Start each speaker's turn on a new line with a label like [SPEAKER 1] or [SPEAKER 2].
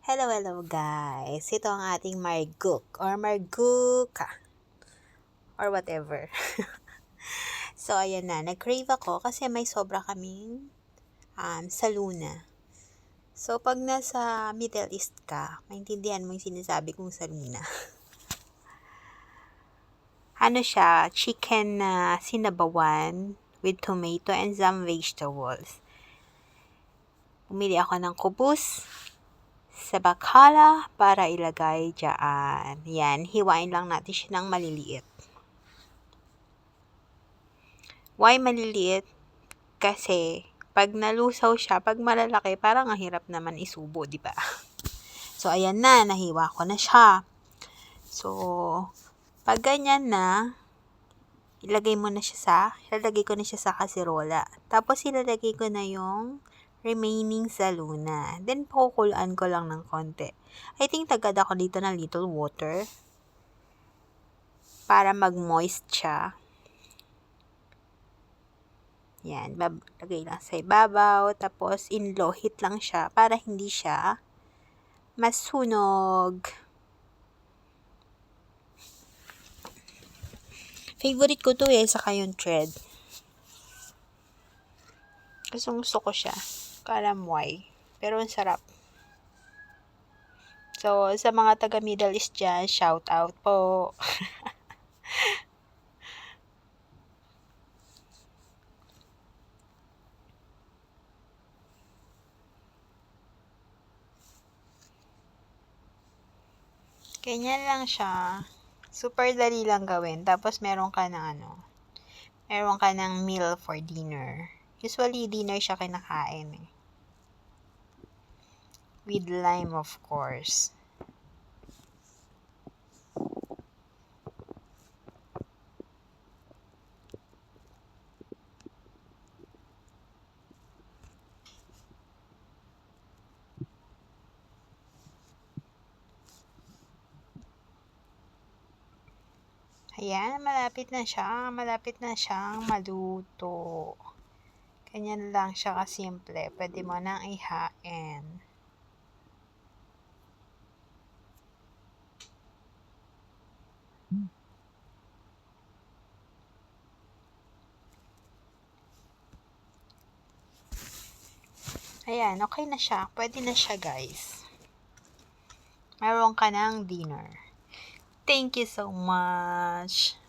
[SPEAKER 1] Hello, hello guys. Ito ang ating marguk or marguka or whatever. So, ayan na. Nag-crave ako kasi may sobra kaming saluna. So, pag nasa Middle East ka, maintindihan mo yung sinasabi kong saluna. Ano siya? Chicken na sinabawan with tomato and some vegetables. Pumili ako ng kubus sa bakala para ilagay dyan. Yan, hiwain lang natin siya ng maliliit. Why maliliit? Kasi, pag nalusaw siya, pag malalaki, parang ang hirap naman isubo, di ba? So, ayan na, nahiwa ko na siya. So, pag ganyan na, ilalagay ko na siya sa kasirola. Tapos, ilalagay ko na yung remaining saluna. Then, pakukuluan ko lang ng konti. I think tagad ako dito ng little water para mag-moist siya. Yan, lagay lang sa ibabaw. Tapos, in low heat lang siya para hindi siya masunog. Favorite ko to saka yung thread. Gusto ko siya. Kalamway. Pero ang sarap. So, sa mga taga Middle East dyan, shout out po. Ganyan lang siya. Super dali lang gawin. Tapos, meron ka ng meal for dinner. Usually, dinner siya kinakain with lime, of course. Ayan, malapit na siyang maluto. Ganyan lang siya kasimple. Pwede mo nang ihain. Ayan, okay na siya. Pwede na siya, guys. Meron ka ng dinner. Thank you so much.